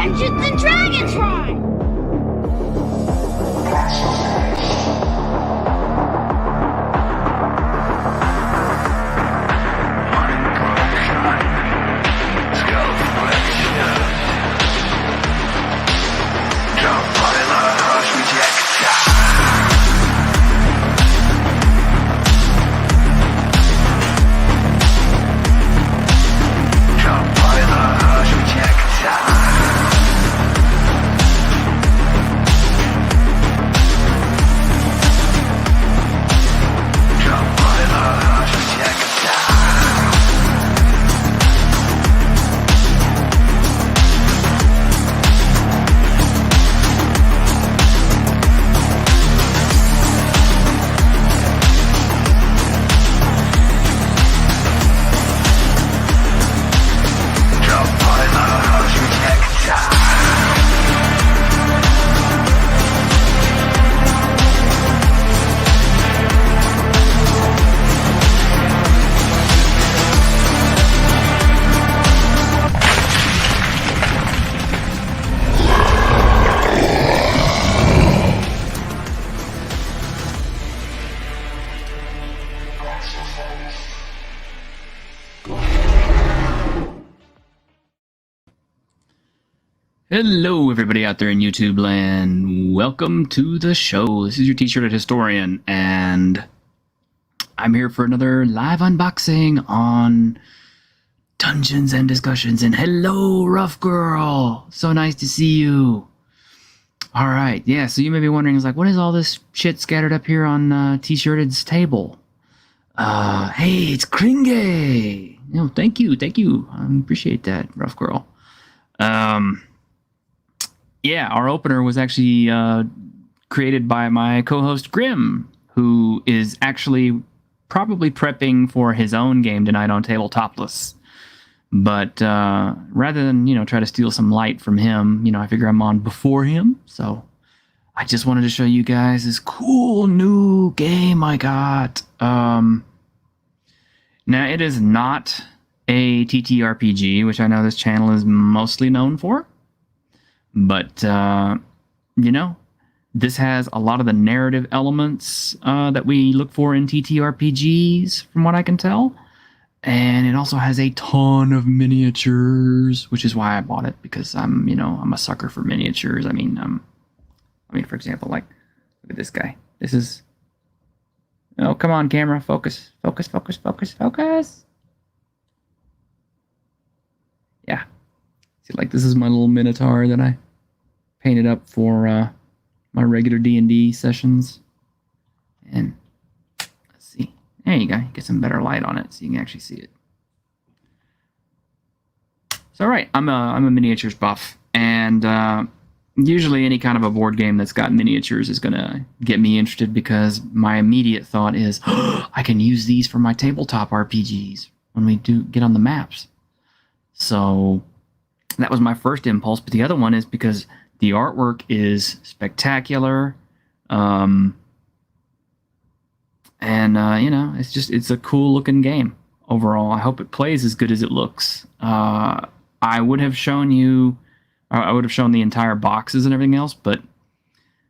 Dungeons and Dragons ride! Hello everybody out there in YouTube land, welcome to the show. This is your T-shirted historian, and I'm here for another live unboxing on Dungeons and Discussions. And hello, Rough Girl, so nice to see you. Alright, yeah, so you may be wondering, like, what is all this shit scattered up here on T-shirted's table? Hey, it's Kringe! Thank you, I appreciate that, Rough Girl. Yeah, our opener was actually created by my co-host Grim, who is actually probably prepping for his own game tonight on Tabletopless. But rather than, try to steal some light from him, I figure I'm on before him. So I just wanted to show you guys this cool new game I got. Now, it is not a TTRPG, which I know this channel is mostly known for. But, this has a lot of the narrative elements that we look for in TTRPGs, from what I can tell. And it also has a ton of miniatures, which is why I bought it, because I'm a sucker for miniatures. I mean, for example, like, look at this guy. This is... Oh, come on, camera. Focus. Focus. Yeah. See, like, this is my little Minotaur that I painted up for my regular D&D sessions. And let's see. There you go. Get some better light on it so you can actually see it. So, right, I'm a miniatures buff, and usually any kind of a board game that's got miniatures is going to get me interested, because my immediate thought is, I can use these for my tabletop RPGs when we do get on the maps. So that was my first impulse, but the other one is because the artwork is spectacular, and it's a cool looking game overall. I hope it plays as good as it looks. I would have shown the entire boxes and everything else, but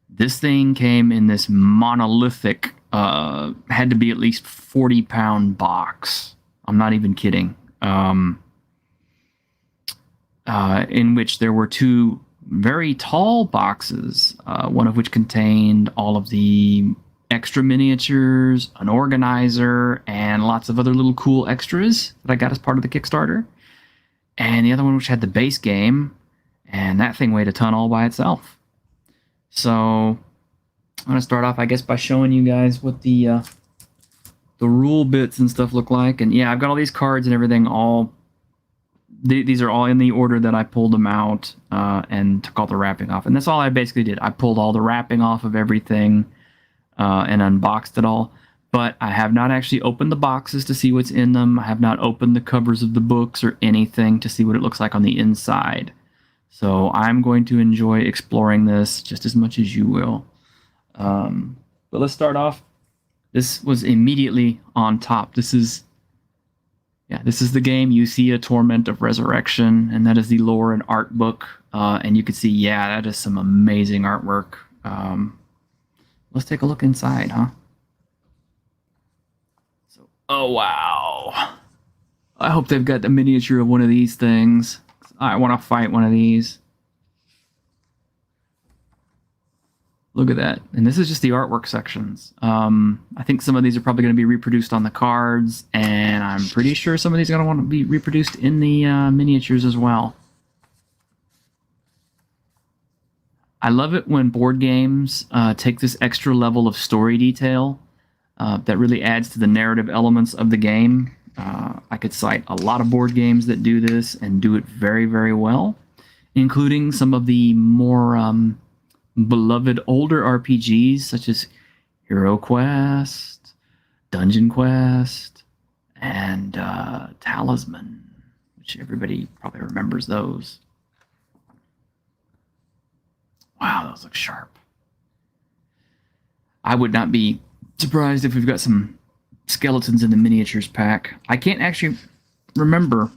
this thing came in this monolithic, had to be at least 40-pound box. I'm not even kidding. In which there were two very tall boxes, one of which contained all of the extra miniatures, an organizer, and lots of other little cool extras that I got as part of the Kickstarter. And the other one which had the base game, and that thing weighed a ton all by itself. So I'm going to start off, I guess, by showing you guys what the rule bits and stuff look like. And yeah, I've got all these cards and everything all... These are all in the order that I pulled them out and took all the wrapping off. And that's all I basically did. I pulled all the wrapping off of everything and unboxed it all. But I have not actually opened the boxes to see what's in them. I have not opened the covers of the books or anything to see what it looks like on the inside. So I'm going to enjoy exploring this just as much as you will. But let's start off. This was immediately on top. This is Yeah, this is the game EUTHIA Torment of Resurrection, and that is the lore and art book. And you can see, yeah, that is some amazing artwork. Let's take a look inside, huh? So, oh, wow. I hope they've got the miniature of one of these things. I want to fight one of these. Look at that. And this is just the artwork sections. I think some of these are probably going to be reproduced on the cards, and I'm pretty sure some of these are going to want to be reproduced in the miniatures as well. I love it when board games take this extra level of story detail that really adds to the narrative elements of the game. I could cite a lot of board games that do this and do it very, very well, including some of the more beloved older RPGs such as Hero Quest, Dungeon Quest, and Talisman, which everybody probably remembers those. Wow, those look sharp. I would not be surprised if we've got some skeletons in the miniatures pack. I can't actually remember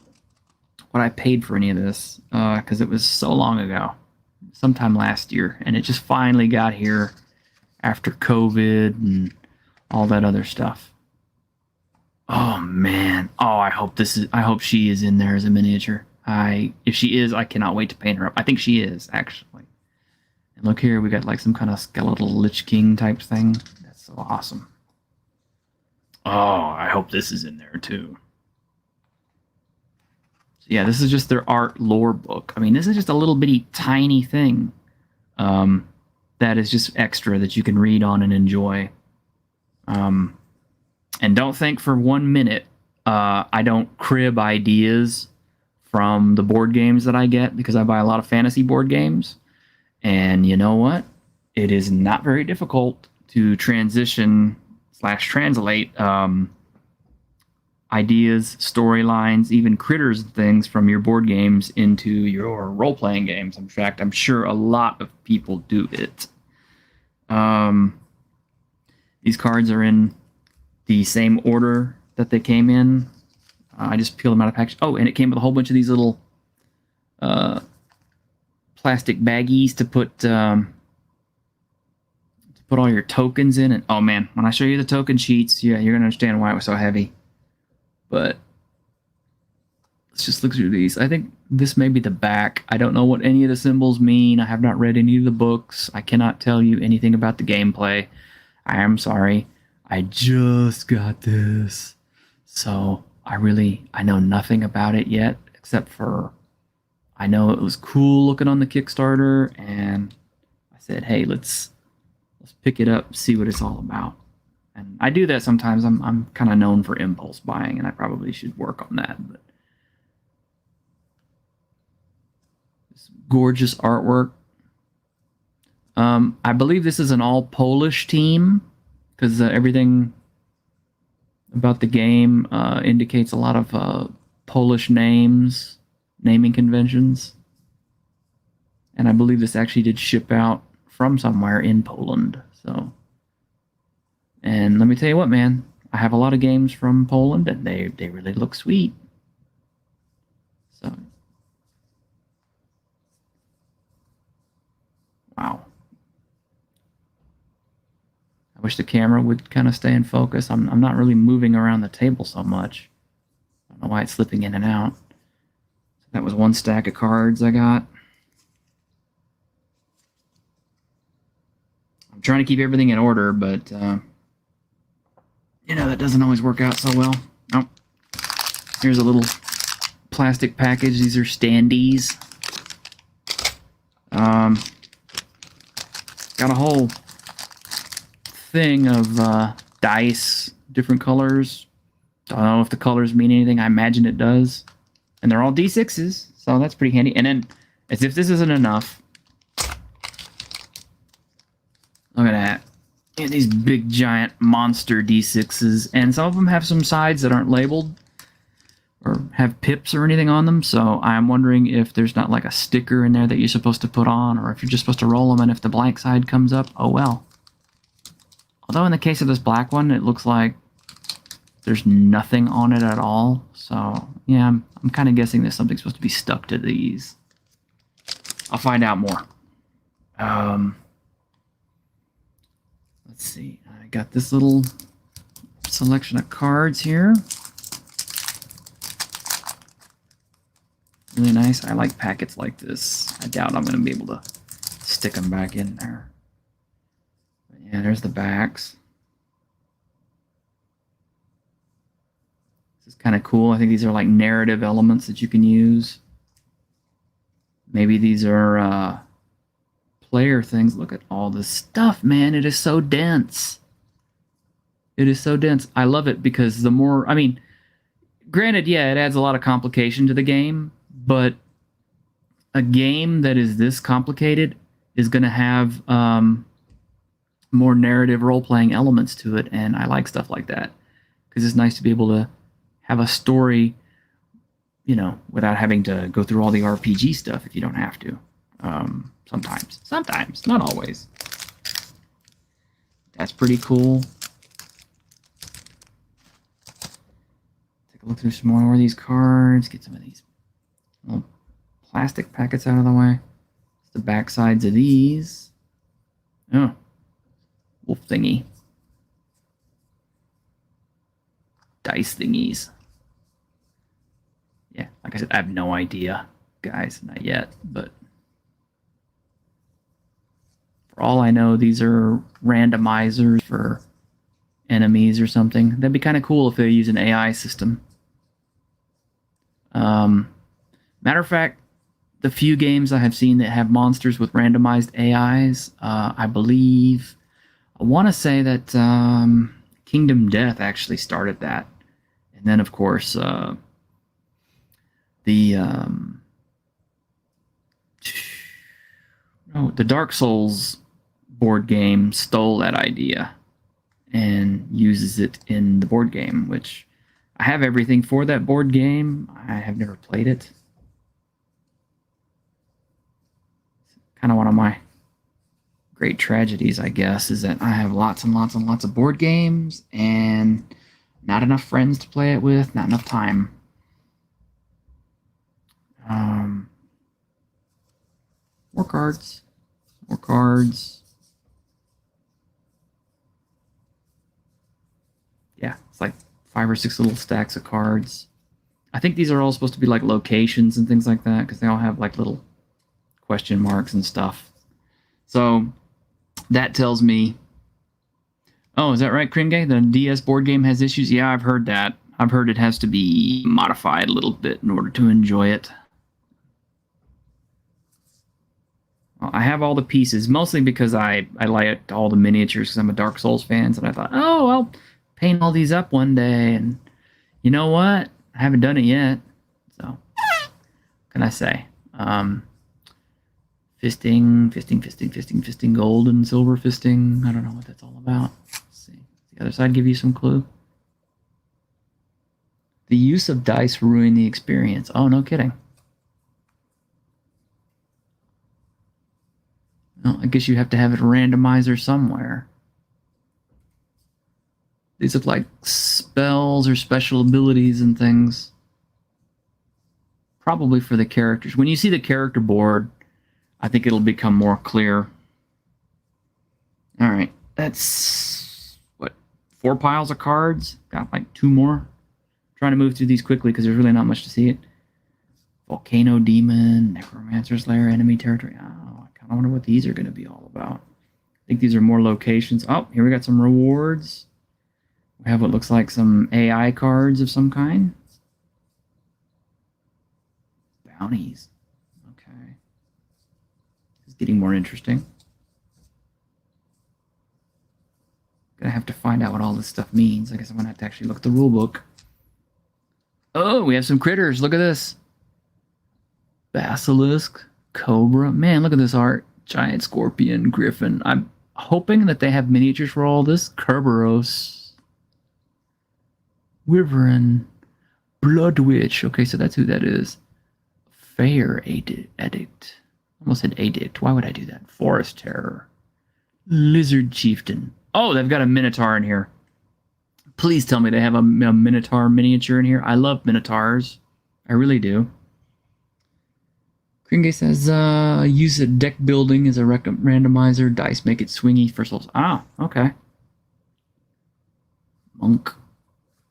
what I paid for any of this because it was so long ago. Sometime last year, and it just finally got here after COVID and all that other stuff. Oh man! Oh, I hope she is in there as a miniature. If she is, I cannot wait to paint her up. I think she is actually. And look here, we got like some kind of skeletal Lich King type thing. That's so awesome. Oh, I hope this is in there too. Yeah, this is just their art lore book. I mean, this is just a little bitty tiny thing that is just extra that you can read on and enjoy. And don't think for 1 minute I don't crib ideas from the board games that I get, because I buy a lot of fantasy board games. And you know what? It is not very difficult to transition/translate ideas, storylines, even critters and things from your board games into your role-playing games. In fact, I'm sure a lot of people do it. These cards are in the same order that they came in. I just peeled them out of package. Oh, and it came with a whole bunch of these little plastic baggies to put all your tokens in. And oh man, when I show you the token sheets, yeah, you're gonna understand why it was so heavy. But let's just look through these. I think this may be the back. I don't know what any of the symbols mean. I have not read any of the books. I cannot tell you anything about the gameplay. I am sorry. I just got this. So I know nothing about it yet, except for I know it was cool looking on the Kickstarter, and I said, hey, let's pick it up, see what it's all about. And I do that sometimes. I'm kind of known for impulse buying, and I probably should work on that. But this gorgeous artwork. I believe this is an all Polish team, because everything about the game indicates a lot of Polish naming conventions. And I believe this actually did ship out from somewhere in Poland. So. And let me tell you what, man, I have a lot of games from Poland, and they really look sweet. So, wow. I wish the camera would kind of stay in focus. I'm not really moving around the table so much. I don't know why it's slipping in and out. That was one stack of cards I got. I'm trying to keep everything in order, but you know, that doesn't always work out so well. Oh, here's a little plastic package. These are standees. Got a whole thing of dice, different colors. Don't know if the colors mean anything. I imagine it does. And they're all D6s, so that's pretty handy. And then, as if this isn't enough, look at that. Yeah, these big, giant monster D6s, and some of them have some sides that aren't labeled or have pips or anything on them, so I'm wondering if there's not like a sticker in there that you're supposed to put on, or if you're just supposed to roll them, and if the blank side comes up, oh well. Although in the case of this black one, it looks like There's nothing on it at all. So, yeah, I'm kind of guessing there's something supposed to be stuck to these. I'll find out more. Let's see. I got this little selection of cards here. Really nice. I like packets like this. I doubt I'm going to be able to stick them back in there. But yeah, there's the backs. This is kind of cool. I think these are like narrative elements that you can use. Maybe these are player things. Look at all this stuff, man. It is so dense. It is so dense. I love it because the more... I mean, granted, yeah, it adds a lot of complication to the game, but a game that is this complicated is going to have more narrative role-playing elements to it, and I like stuff like that because it's nice to be able to have a story, you know, without having to go through all the RPG stuff if you don't have to. Sometimes, not always. That's pretty cool. Take a look through some more of these cards. Get some of these little plastic packets out of the way. The back sides of these. Oh, wolf thingy. Dice thingies. Yeah, like I said, I have no idea, guys, not yet, but for all I know, these are randomizers for enemies or something. That'd be kind of cool if they use an AI system. Matter of fact, the few games I have seen that have monsters with randomized AIs, I believe, I want to say that Kingdom Death actually started that. And then, of course, the Dark Souls board game stole that idea and uses it in the board game, which I have everything for that board game. I have never played it. Kind of one of my great tragedies, I guess, is that I have lots and lots and lots of board games and not enough friends to play it with, not enough time. More cards. More cards. Yeah, it's like 5 or 6 little stacks of cards. I think these are all supposed to be like locations and things like that because they all have like little question marks and stuff. So that tells me... Oh, is that right, Kringe? The DS board game has issues? Yeah, I've heard that. I've heard it has to be modified a little bit in order to enjoy it. Well, I have all the pieces, mostly because I liked all the miniatures because I'm a Dark Souls fan, and I thought, oh, I'll paint all these up one day, and you know what? I haven't done it yet, so what can I say? Fisting, gold and silver fisting. I don't know what that's all about. Let's see. Does the other side give you some clue? The use of dice ruin the experience. Oh, no kidding. Well, I guess you have to have a randomizer somewhere. These look like spells or special abilities and things. Probably for the characters. When you see the character board, I think it'll become more clear. All right, that's, what, 4 piles of cards? Got like 2 more. I'm trying to move through these quickly because there's really not much to see it. Volcano Demon, Necromancer's Lair, Enemy Territory. Oh, I kind of wonder what these are going to be all about. I think these are more locations. Oh, here we got some rewards. We have what looks like some AI cards of some kind. Bounties. Okay. It's getting more interesting. Gonna have to find out what all this stuff means. I guess I'm gonna have to actually look at the rule book. Oh, we have some critters. Look at this. Basilisk, Cobra. Man, look at this art. Giant Scorpion, Griffin. I'm hoping that they have miniatures for all this. Kerberos. Wyvern. Blood Witch. Okay, so that's who that is. Fair Edict. Almost said Edict. Why would I do that? Forest Terror. Lizard Chieftain. Oh, they've got a Minotaur in here. Please tell me they have a Minotaur miniature in here. I love Minotaurs. I really do. Kringe says, use a deck building as a randomizer. Dice make it swingy for souls. Ah, okay. Monk.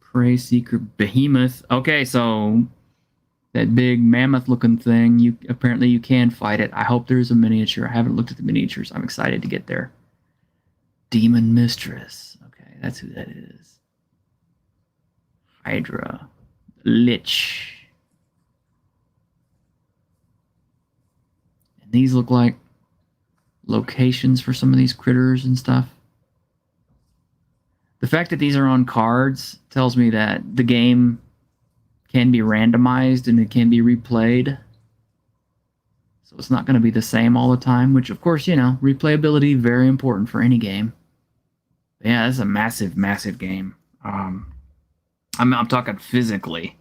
Prey Seeker. Behemoth. Okay, so that big mammoth-looking thing, apparently you can fight it. I hope there's a miniature. I haven't looked at the miniatures. I'm excited to get there. Demon Mistress. Okay, that's who that is. Hydra Lich. And these look like locations for some of these critters and stuff. The fact that these are on cards tells me that the game can be randomized and it can be replayed. So it's not going to be the same all the time, which of course, you know, replayability, very important for any game. But yeah, this is a massive, massive game. I'm talking physically.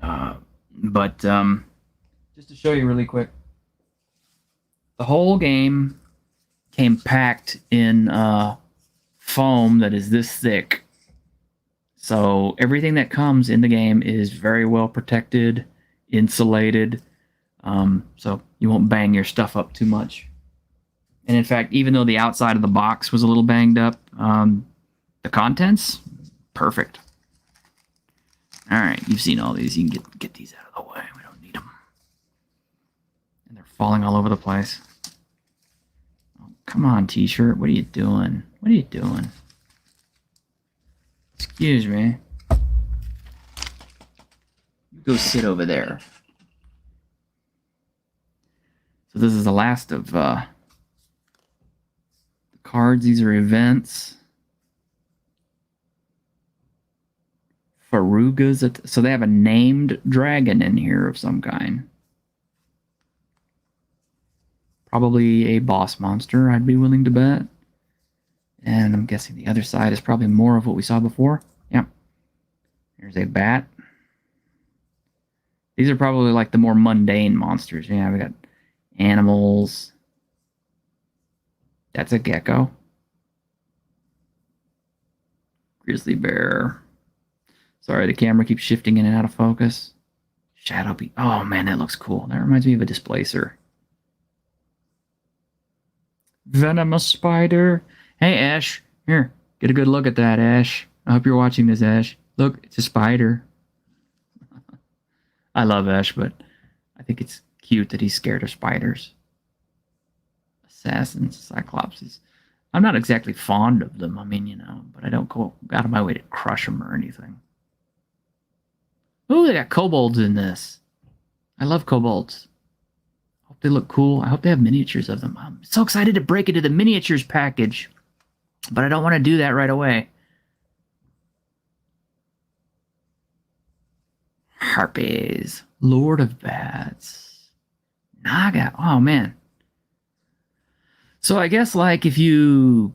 But just to show you really quick, the whole game came packed in foam that is this thick. So everything that comes in the game is very well protected, insulated, so you won't bang your stuff up too much. And in fact, even though the outside of the box was a little banged up, the contents, perfect. All right, you've seen all these. You can get these out of the way. We don't need them. And they're falling all over the place. Oh, come on, T-shirt. What are you doing? What are you doing? Excuse me. You go sit over there. So this is the last of the cards. These are events. Farugas. So they have a named dragon in here of some kind. Probably a boss monster, I'd be willing to bet. And I'm guessing the other side is probably more of what we saw before. Yep. Here's a bat. These are probably like the more mundane monsters. Yeah, we got animals. That's a gecko. Grizzly bear. Sorry, the camera keeps shifting in and out of focus. Shadow beast. Oh man, that looks cool. That reminds me of a displacer. Venomous spider. Hey, Ash. Here, get a good look at that, Ash. I hope you're watching this, Ash. Look, it's a spider. I love Ash, but I think it's cute that he's scared of spiders. Assassins, Cyclopses. I'm not exactly fond of them. I mean, you know, but I don't go out of my way to crush them or anything. Oh, they got kobolds in this. I love kobolds. Hope they look cool. I hope they have miniatures of them. I'm so excited to break into the miniatures package. But I don't want to do that right away. Harpies. Lord of Bats. Naga. Oh, man. So I guess, like, if you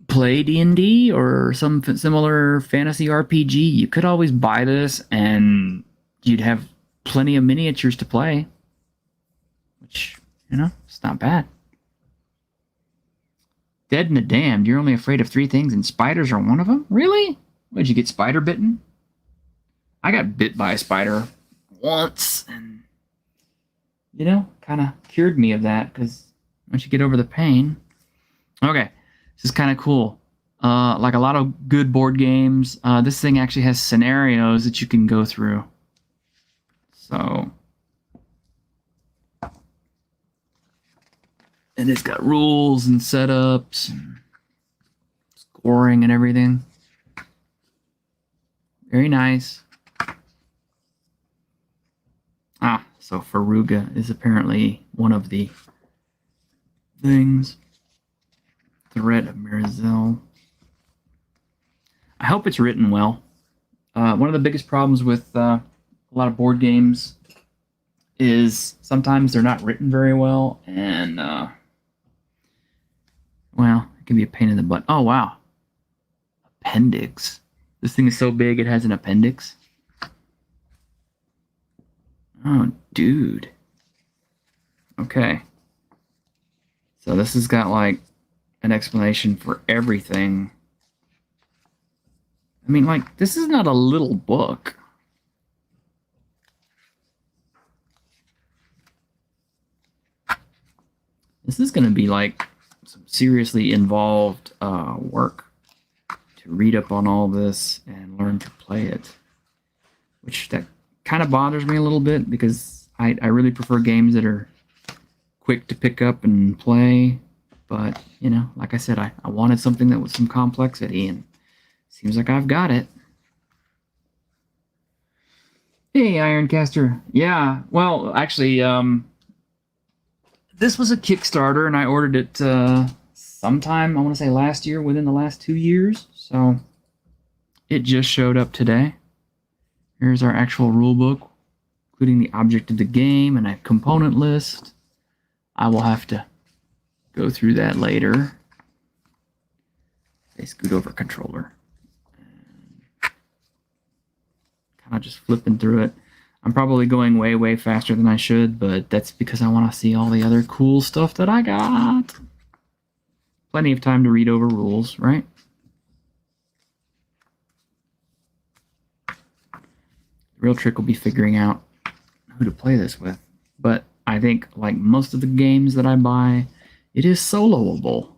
play D&D or some similar fantasy RPG, you could always buy this and you'd have plenty of miniatures to play. Which, you know, it's not bad. Dead and the Damned. You're only afraid of 3 things and spiders are one of them? Really? What, did you get spider bitten? I got bit by a spider once and, you know, kind of cured me of that because once you get over the pain. Okay, this is kind of cool. Like a lot of good board games, this thing actually has scenarios that you can go through. So, and it's got rules and setups and scoring and everything. Very nice. Ah, so Faruga is apparently one of the things. Threat of Mirazel. I hope it's written well. One of the biggest problems with a lot of board games is sometimes they're not written very well, and well, it can be a pain in the butt. Oh wow, appendix. This thing is so big it has an appendix. Oh, dude. Okay. So this has got like an explanation for everything. I mean, like, this is not a little book. This is going to be like some seriously involved work to read up on all this and learn to play it, which that kind of bothers me a little bit because I really prefer games that are quick to pick up and play. But, you know, like I said, I wanted something that was some complexity, and seems like I've got it. Hey, Ironcaster. Yeah, well, actually, this was a Kickstarter, and I ordered it sometime, I want to say last year, within the last 2 years. So it just showed up today. Here's our actual rulebook, including the object of the game and a component list. I will have to go through that later. Okay, scoot over controller. Kind of just flipping through it. I'm probably going way, way faster than I should, but that's because I want to see all the other cool stuff that I got. Plenty of time to read over rules, right? The real trick will be figuring out who to play this with. But I think, like most of the games that I buy, it is soloable.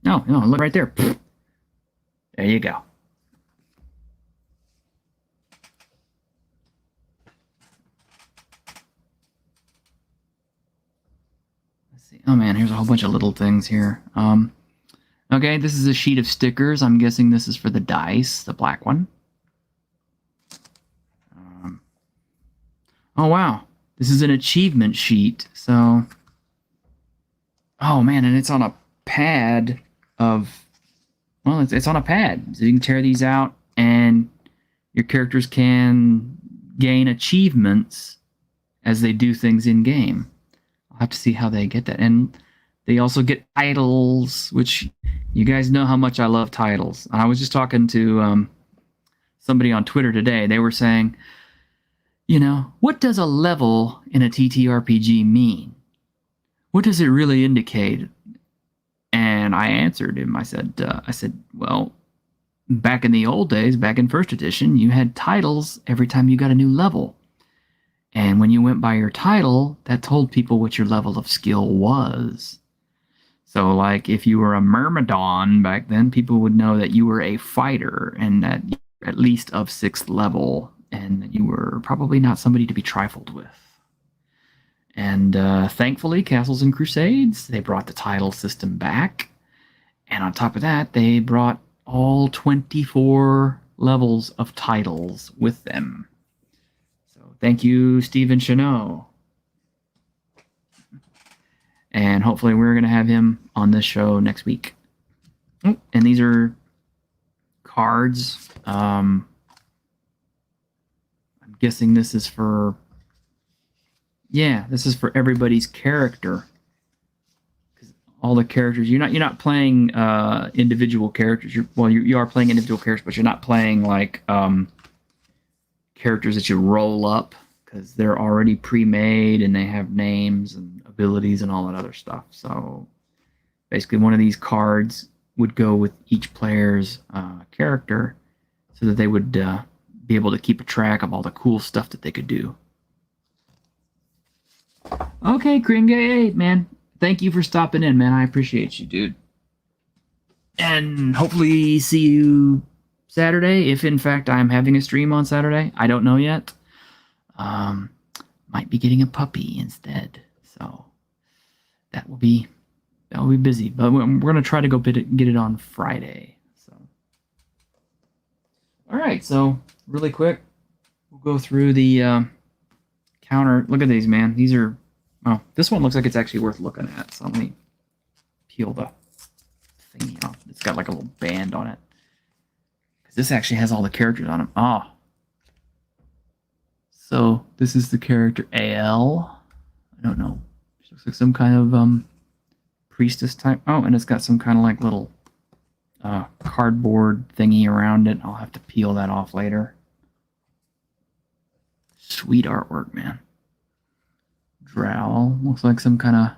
No, look right there. There you go. Let's see. Oh man, here's a whole bunch of little things here. Okay, this is a sheet of stickers. I'm guessing this is for the dice, the black one. Oh wow, this is an achievement sheet. So, oh man, and it's on a pad of, well, it's on a pad. So you can tear these out, and your characters can gain achievements as they do things in game. I'll have to see how they get that. And they also get titles, which you guys know how much I love titles. I was just talking to somebody on Twitter today. They were saying, you know, what does a level in a TTRPG mean? What does it really indicate? And I answered him. I said, well, back in the old days, back in first edition, you had titles every time you got a new level. And when you went by your title, that told people what your level of skill was. So, like, if you were a Myrmidon back then, people would know that you were a fighter and that you were at least of 6th level, and that you were probably not somebody to be trifled with. And thankfully, Castles and Crusades, they brought the title system back. And on top of that, they brought all 24 levels of titles with them. So thank you, Stephen Chanot. And hopefully we're going to have him on this show next week. Oh, and these are cards. I'm guessing this is for... Yeah, this is for everybody's character. All the characters, you're not playing individual characters. You are playing individual characters, but you're not playing like characters that you roll up, because they're already pre-made and they have names and abilities and all that other stuff. So basically, one of these cards would go with each player's character, so that they would be able to keep a track of all the cool stuff that they could do. Okay, Kringe, man. Thank you for stopping in, man. I appreciate you, dude. And hopefully see you Saturday, if in fact I'm having a stream on Saturday. I don't know yet. Might be getting a puppy instead. So that will be busy. But we're going to try to go get it on Friday. So, all right. So really quick, we'll go through the counter. Look at these, man. These are... Oh, this one looks like it's actually worth looking at. So let me peel the thingy off. It's got like a little band on it. Because this actually has all the characters on them. Oh. So this is the character AL. I don't know. She looks like some kind of priestess type. Oh, and it's got some kind of like little cardboard thingy around it. I'll have to peel that off later. Sweet artwork, man. Drow. Looks like some kind of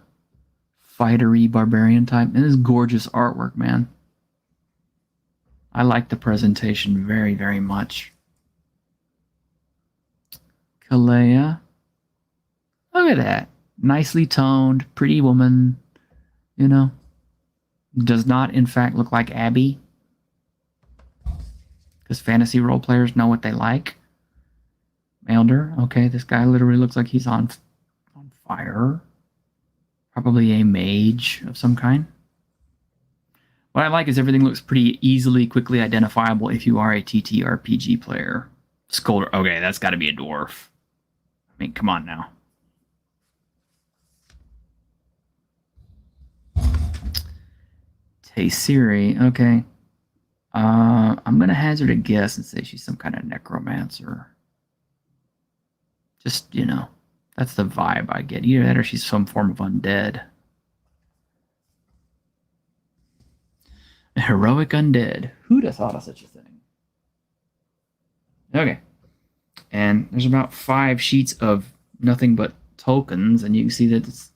fightery barbarian type. It is gorgeous artwork, man. I like the presentation very, very much. Kalea. Look at that. Nicely toned, pretty woman. You know. Does not, in fact, look like Abby. Because fantasy role players know what they like. Mailder. Okay, this guy literally looks like he's on fire. Probably a mage of some kind. What I like is everything looks pretty easily, quickly identifiable if you are a TTRPG player. Scolder. Okay, that's got to be a dwarf. I mean, come on now. Taysiri. Okay. I'm going to hazard a guess and say she's some kind of necromancer. Just, you know, that's the vibe I get. Either that or she's some form of undead. A heroic undead. Who'd have thought of such a thing? Okay. And there's about 5 sheets of nothing but tokens, and you can see that it's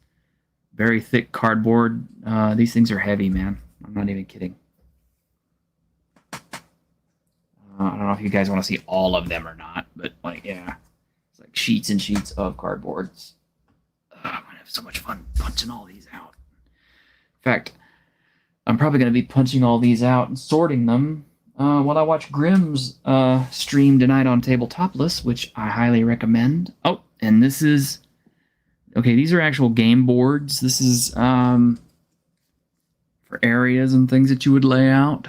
very thick cardboard. These things are heavy, man. I'm not even kidding. I don't know if you guys want to see all of them or not, but, like, yeah. It's like sheets and sheets of cardboards. I'm going to have so much fun punching all these out. In fact, I'm probably going to be punching all these out and sorting them while I watch Grimm's stream tonight on Tabletopless, which I highly recommend. Oh, and this is... Okay, these are actual game boards. This is for areas and things that you would lay out.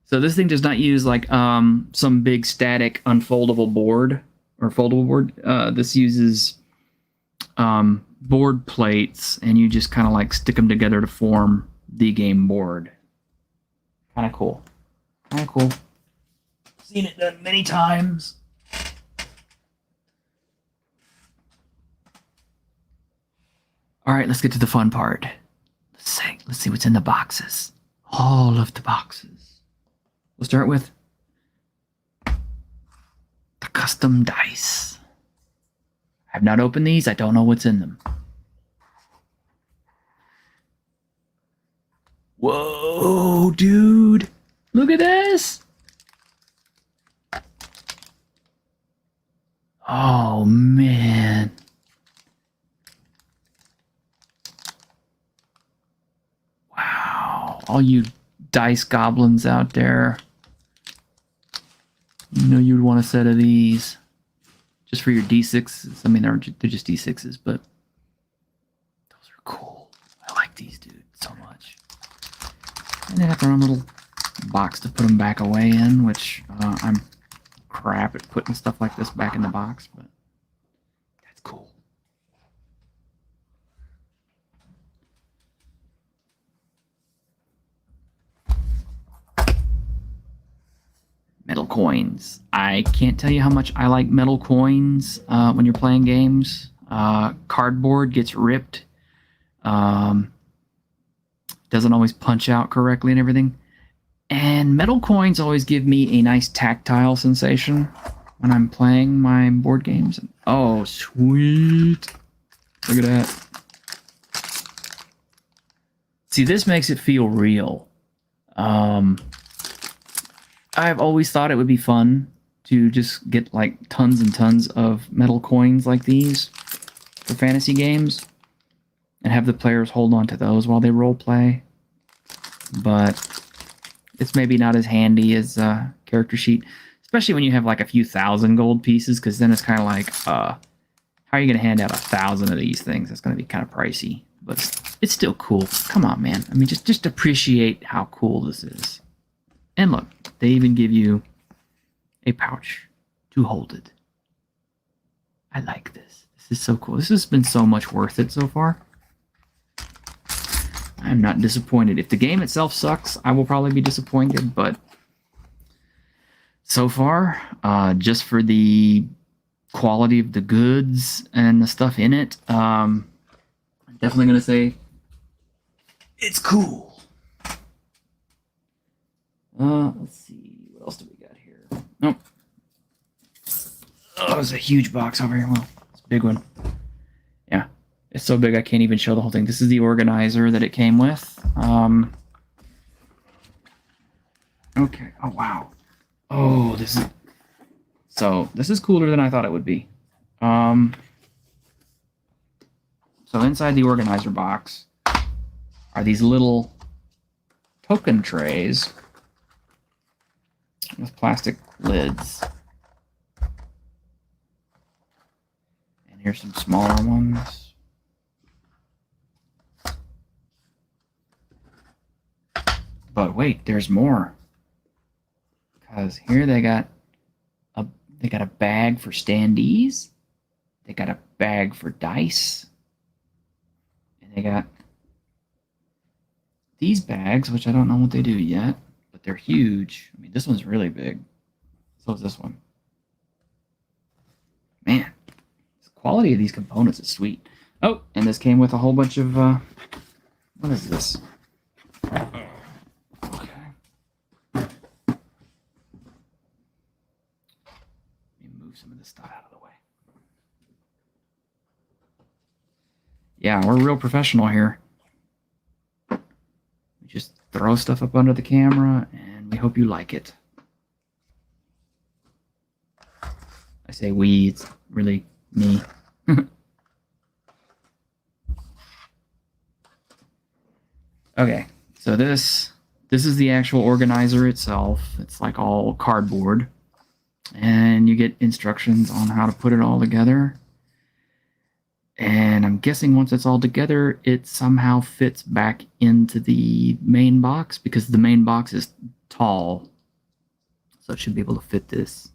So this thing does not use like some big static unfoldable board or foldable board. This uses board plates, and you just kind of like stick them together to form the game board. Kind of cool. Kind of cool. Seen it done many times. All right, let's get to the fun part. Let's see what's in the boxes. All of the boxes. We'll start with the custom dice. I have not opened these. I don't know what's in them. Whoa, dude. Look at this. Oh, man. Wow. All you dice goblins out there. You know you'd want a set of these. Just for your D6s. I mean, they're just D6s, but those are cool. I like these, dude, so much. And they have their own little box to put them back away in, which I'm crap at putting stuff like this back in the box, but that's cool. Metal coins. I can't tell you how much I like metal coins when you're playing games. Cardboard gets ripped. Doesn't always punch out correctly and everything. And metal coins always give me a nice tactile sensation when I'm playing my board games. Oh, sweet. Look at that. See, this makes it feel real. I've always thought it would be fun to just get like tons and tons of metal coins like these for fantasy games and have the players hold on to those while they role play. But it's maybe not as handy as a character sheet, especially when you have like a few thousand gold pieces, because then it's kind of like, how are you going to hand out 1,000 of these things? That's going to be kind of pricey, but it's still cool. Come on, man. I mean, just appreciate how cool this is. And look, they even give you a pouch to hold it. I like this. This is so cool. This has been so much worth it so far. I'm not disappointed. If the game itself sucks, I will probably be disappointed, but so far, just for the quality of the goods and the stuff in it, I'm definitely going to say it's cool. Let's see. What else do we got here? Nope. Oh, there's a huge box over here. Well, it's a big one. Yeah. It's so big I can't even show the whole thing. This is the organizer that it came with. Okay. Oh, wow. Oh, this is cooler than I thought it would be. So inside the organizer box are these little token trays with plastic lids. And here's some smaller ones. But wait, there's more. Because here they got a bag for standees. They got a bag for dice. And they got these bags, which I don't know what they do yet, but they're huge. I mean, this one's really big. So is this one. Man, the quality of these components is sweet. Oh, and this came with a whole bunch of, what is this? Okay. Let me move some of this stuff out of the way. Yeah, we're real professional here. We just throw stuff up under the camera, and we hope you like it. I say we, it's really me. Okay, so this is the actual organizer itself. It's like all cardboard. And you get instructions on how to put it all together. And I'm guessing once it's all together, it somehow fits back into the main box because the main box is tall. So it should be able to fit this.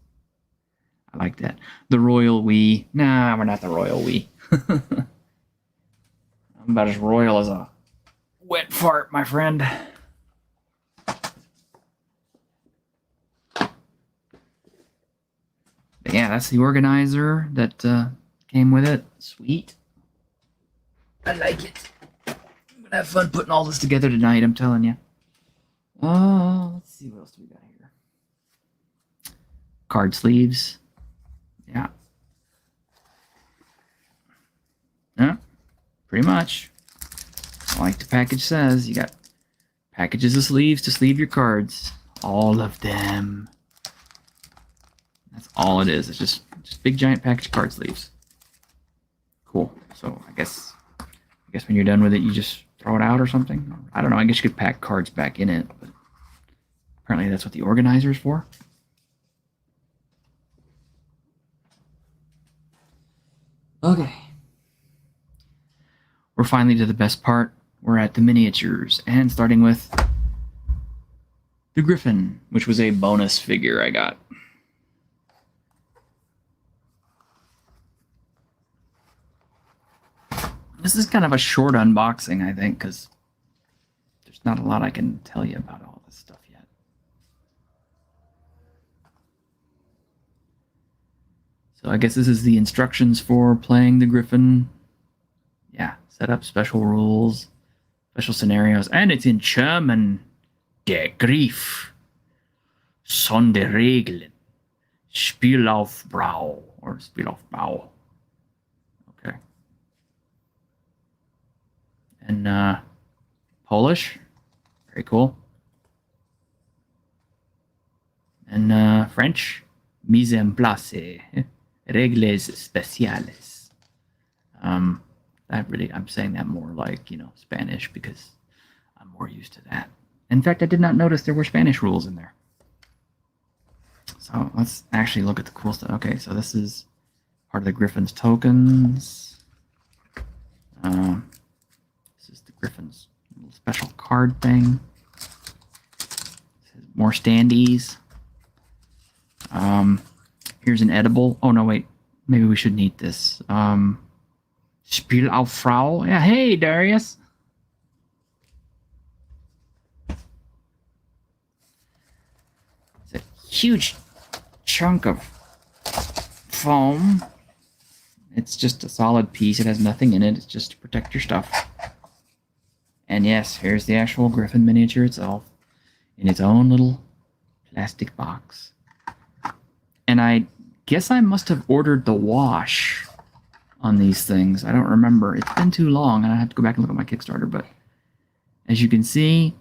I like that. The royal we. Nah, we're not the royal we. I'm about as royal as a wet fart, my friend. But yeah, that's the organizer that came with it. Sweet. I like it. I'm gonna have fun putting all this together tonight, I'm telling you. Let's see, what else do we got here? Card sleeves. Yeah. Yeah, pretty much. Like the package says, you got packages of sleeves to sleeve your cards. All of them. That's all it is. It's just big giant package card sleeves. Cool. So I guess when you're done with it, you just throw it out or something. I don't know. I guess you could pack cards back in it, but apparently that's what the organizer is for. Okay. We're finally to the best part. We're at the miniatures, and starting with the Griffin, which was a bonus figure I got. This is kind of a short unboxing, I think, because there's not a lot I can tell you about all this stuff yet. So I guess this is the instructions for playing the Griffin. Yeah, set up special rules, special scenarios, and it's in German. Der Griff. Sonderregeln. Spielaufbau. Or Spielaufbau. Okay. And Polish. Very cool. And French. Mise en place. Regles spéciales. I'm saying that more like, Spanish because I'm more used to that. In fact, I did not notice there were Spanish rules in there. So let's actually look at the cool stuff. Okay, so this is part of the Griffin's tokens. This is the Griffin's little special card thing. More standees. Here's an edible. Oh, no, wait. Maybe we shouldn't eat this. Spielaufbau. Yeah, hey, Darius. It's a huge chunk of foam. It's just a solid piece. It has nothing in it. It's just to protect your stuff. And yes, here's the actual Griffin miniature itself in its own little plastic box. And I guess I must have ordered the wash on these things. I don't remember. It's been too long, and I have to go back and look at my Kickstarter. But as you can see,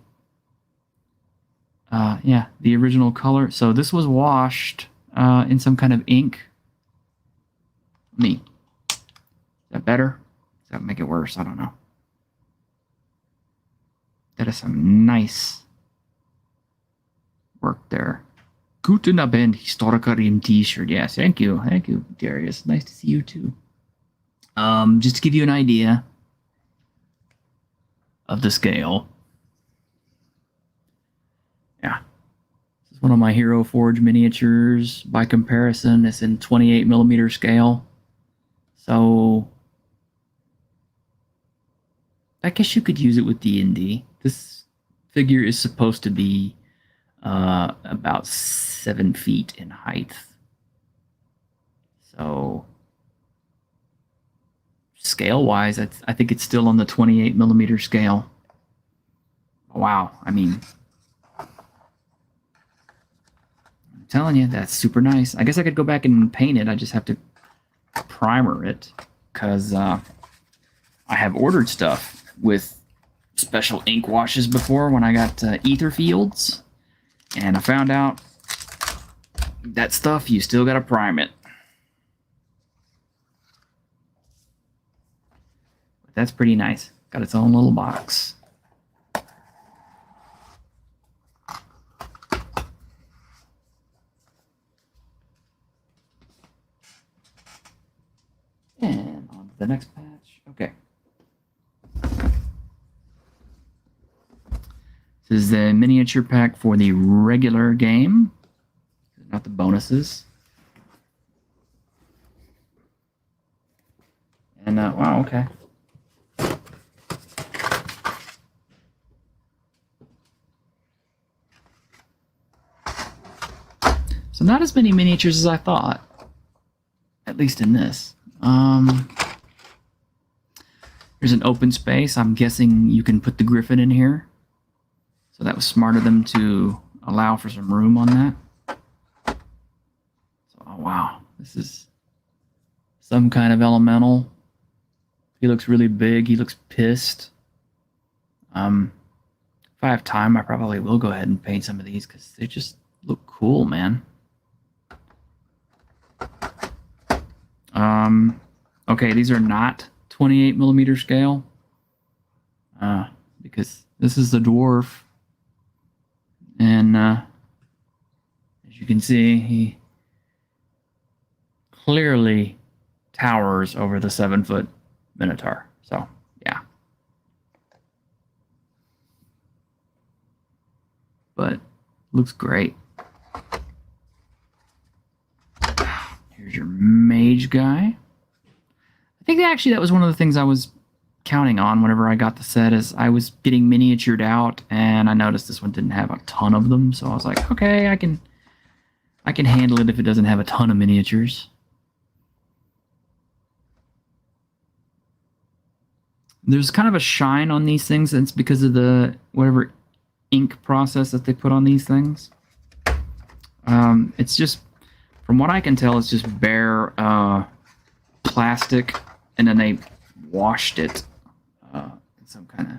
Yeah, the original color. So this was washed in some kind of ink. Neat. Is that better? Does that make it worse? I don't know. That is some nice work there. Guten Abend, Historiker im T-shirt. Yes, thank you. Thank you, Darius. Nice to see you too. Just to give you an idea of the scale. Yeah. This is one of my Hero Forge miniatures. By comparison, it's in 28mm scale. So I guess you could use it with D&D. This figure is supposed to be about 7 feet in height. So scale-wise, I think it's still on the 28mm scale. Wow, I mean, I'm telling you, that's super nice. I guess I could go back and paint it. I just have to primer it, because I have ordered stuff with special ink washes before when I got ether fields, and I found out that stuff, you still gotta prime it. But that's pretty nice. Got its own little box. And on to the next patch. Okay. This is the miniature pack for the regular game, not the bonuses. And, wow, okay. So not as many miniatures as I thought, at least in this. There's an open space. I'm guessing you can put the Griffin in here. So that was smart of them to allow for some room on that. So, oh, wow. This is some kind of elemental. He looks really big. He looks pissed. If I have time, I probably will go ahead and paint some of these because they just look cool, man. Okay, these are not 28mm scale. Because this is the Dwarf. And as you can see, he clearly towers over the 7-foot Minotaur. So, yeah. But looks great. Here's your mage guy. I think actually that was one of the things I was counting on whenever I got the set, is I was getting miniatured out, and I noticed this one didn't have a ton of them, so I was like, okay, I can handle it if it doesn't have a ton of miniatures. There's kind of a shine on these things, and it's because of the whatever ink process that they put on these things. It's just, from what I can tell, it's just bare plastic, and then they washed it in some kind of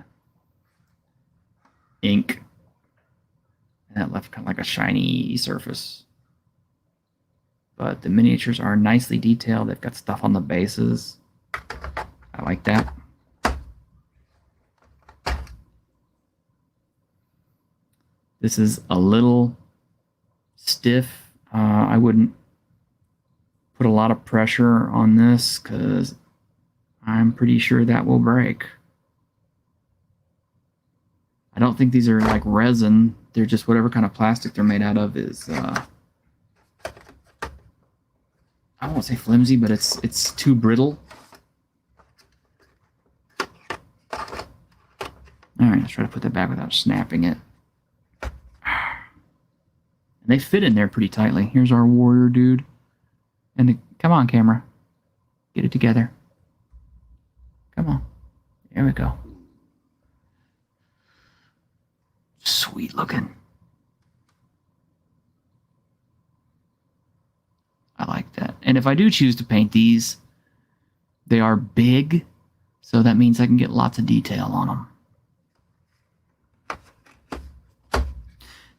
ink, and that left kind of like a shiny surface. But the miniatures are nicely detailed. They've got stuff on the bases. I like that. This is a little stiff. I wouldn't put a lot of pressure on this because I'm pretty sure that will break. I don't think these are like resin. They're just whatever kind of plastic they're made out of is, I won't say flimsy, but it's too brittle. Alright, let's try to put that back without snapping it. And they fit in there pretty tightly. Here's our warrior dude. And come on, camera. Get it together. Come on. There we go. Sweet looking. I like that. And if I do choose to paint these, they are big, so that means I can get lots of detail on them.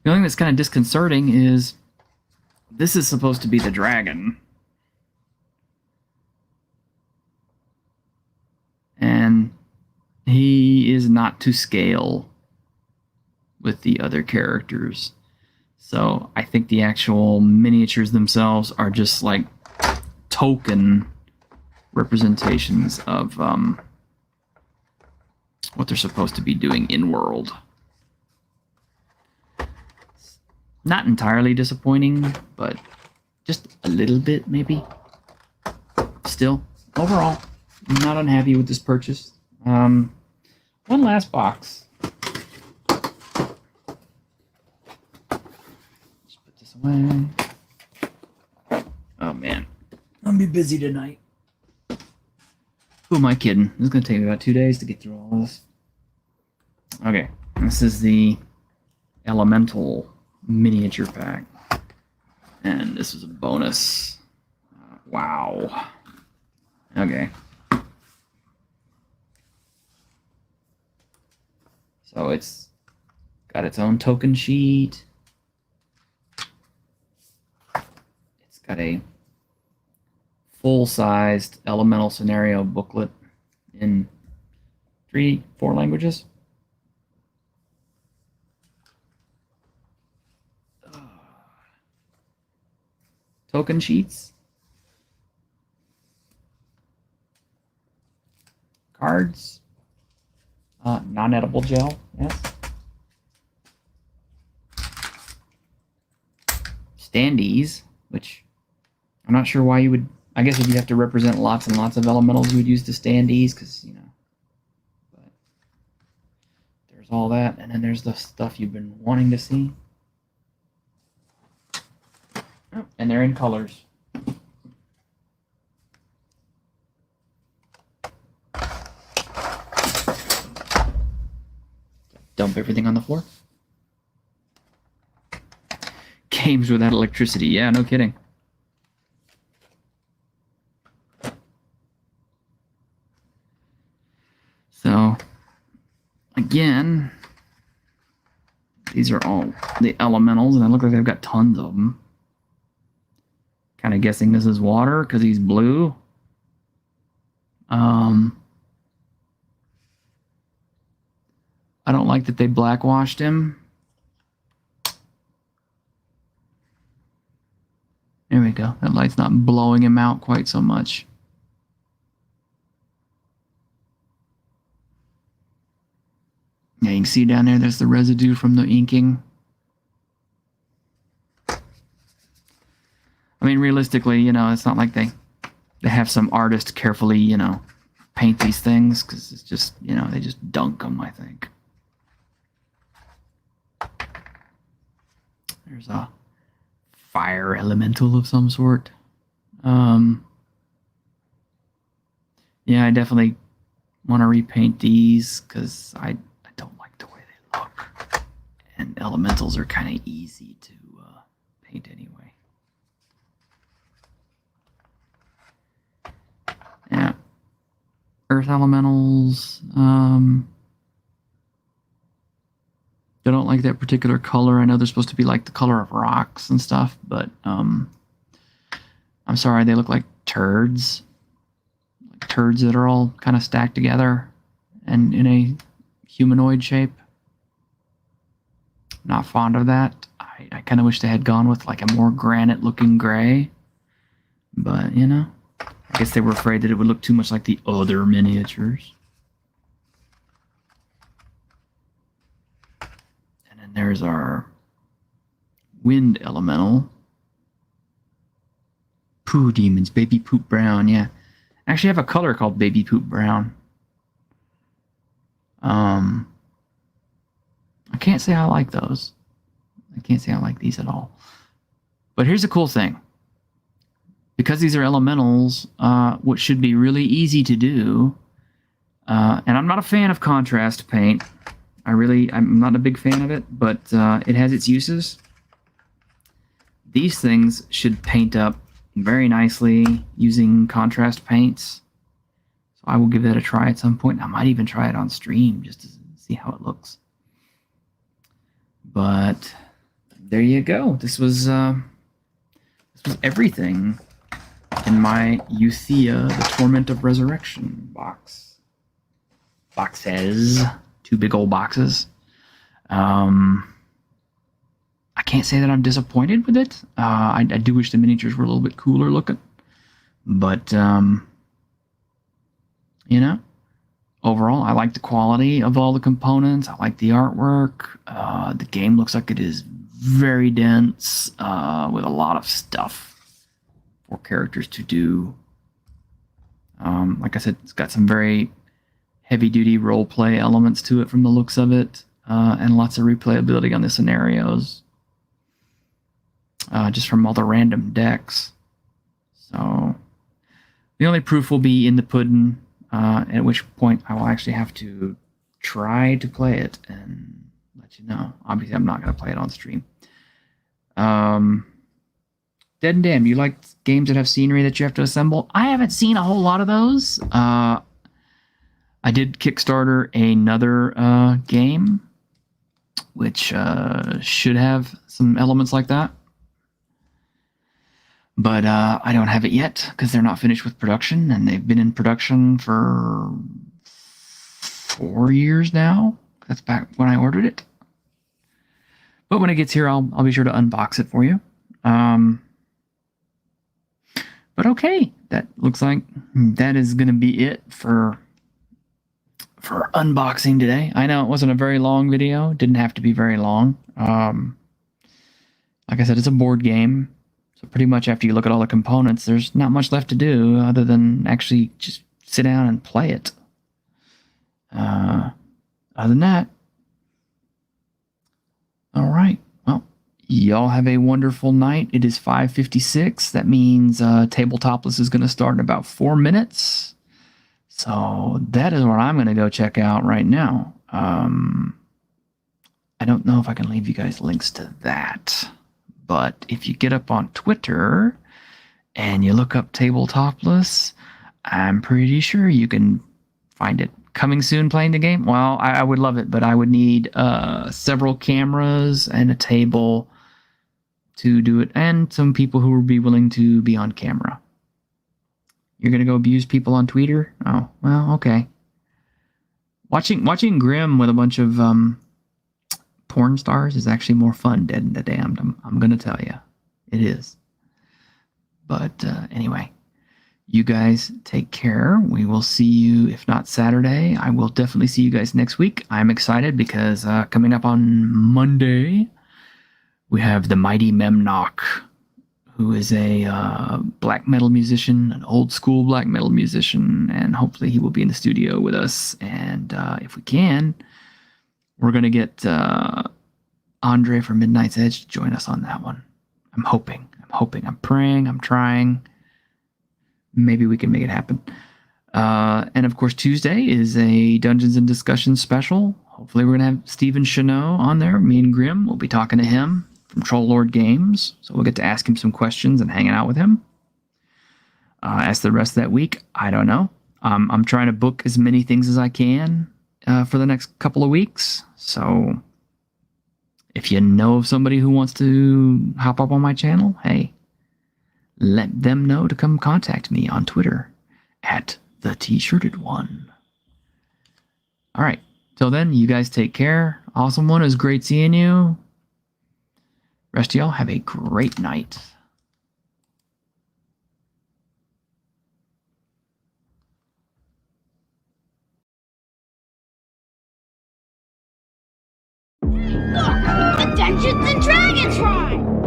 The only thing that's kind of disconcerting is this is supposed to be the dragon. And he is not to scale with the other characters. So I think the actual miniatures themselves are just like token representations of what they're supposed to be doing in world. Not entirely disappointing, but just a little bit maybe. Still, overall, I'm not unhappy with this purchase. One last box. Let's put this away. Oh man, I'm gonna be busy tonight. Who am I kidding? This is gonna take me about 2 days to get through all this. Okay, this is the Elemental miniature pack, and this is a bonus. Wow. Okay. So it's got its own token sheet. It's got a full-sized elemental scenario booklet in 4 languages. Token sheets, cards, non-edible gel, yes, standees, which I'm not sure why you would. I guess if you have to represent lots and lots of elementals, you would use the standees, because But there's all that, and then there's the stuff you've been wanting to see. Oh, and they're in colors. Dump everything on the floor. Games without electricity. Yeah, no kidding. So, again, these are all the elementals, and it looks like they've got tons of them. Kind of guessing this is water because he's blue. I don't like that they blackwashed him. There we go. That light's not blowing him out quite so much. Yeah, you can see down there, there's the residue from the inking. I mean, realistically, it's not like they have some artist carefully, paint these things, because it's just, they just dunk them, I think. There's a fire elemental of some sort. Yeah, I definitely want to repaint these, because I don't like the way they look. And elementals are kind of easy to paint anyway. Yeah. Earth elementals. I don't like that particular color. I know they're supposed to be like the color of rocks and stuff, but I'm sorry, they look like turds. Like turds that are all kind of stacked together and in a humanoid shape. Not fond of that. I kind of wish they had gone with like a more granite looking gray. But, I guess they were afraid that it would look too much like the other miniatures. And then there's our wind elemental. Poo demons, baby poop brown, yeah. I actually have a color called baby poop brown. I can't say I like those. I can't say I like these at all. But here's the cool thing. Because these are elementals, what should be really easy to do, and I'm not a fan of contrast paint. I'm not a big fan of it, but it has its uses. These things should paint up very nicely using contrast paints. So I will give that a try at some point. I might even try it on stream just to see how it looks. But there you go. This was everything in my EUTHIA, the Torment of Resurrection box. Boxes. 2 big old boxes. I can't say that I'm disappointed with it. I do wish the miniatures were a little bit cooler looking. But, you know, overall, I like the quality of all the components. I like the artwork. The game looks like it is very dense, with a lot of stuff for characters to do. Like I said, it's got some very heavy-duty role-play elements to it from the looks of it, and lots of replayability on the scenarios, just from all the random decks. So the only proof will be in the pudding, at which point I will actually have to try to play it and let you know. Obviously, I'm not going to play it on stream. Dead and Damned, you like games that have scenery that you have to assemble? I haven't seen a whole lot of those. I did Kickstarter another game, which should have some elements like that. But I don't have it yet because they're not finished with production, and they've been in production for 4 years now. That's back when I ordered it. But when it gets here, I'll be sure to unbox it for you. But okay, that looks like that is going to be it for unboxing today. I know it wasn't a very long video. It didn't have to be very long. Like I said, it's a board game. So pretty much after you look at all the components, there's not much left to do other than actually just sit down and play it. Other than that, all right. Well, y'all have a wonderful night. It is 5:56. That means Tabletopless is going to start in about 4 minutes. So that is what I'm going to go check out right now. I don't know if I can leave you guys links to that. But if you get up on Twitter and you look up Tabletopless, I'm pretty sure you can find it. Coming soon, playing the game? Well, I would love it, but I would need several cameras and a table to do it, and some people who would be willing to be on camera. You're going to go abuse people on Twitter? Oh, well, okay. Watching Grimm with a bunch of porn stars is actually more fun, Dead and the Damned. I'm going to tell you. It is. But anyway, you guys take care. We will see you, if not Saturday. I will definitely see you guys next week. I'm excited because coming up on Monday, we have the mighty Memnock, who is a black metal musician, an old school black metal musician, and hopefully he will be in the studio with us. And if we can, we're going to get Andre from Midnight's Edge to join us on that one. I'm hoping, I'm praying, I'm trying. Maybe we can make it happen. And of course, Tuesday is a Dungeons and Discussions special. Hopefully we're going to have Stephen Chanot on there. Me and Grimm will be talking to him from Troll Lord Games. So we'll get to ask him some questions and hanging out with him. As the rest of that week, I don't know. I'm trying to book as many things as I can for the next couple of weeks. So if you know of somebody who wants to hop up on my channel, hey, let them know to come contact me on Twitter at the T-Shirted One. All right. Till then, you guys take care. Awesome one. It was great seeing you. Rest of y'all have a great night. Look, a Dungeons and Dragons ride!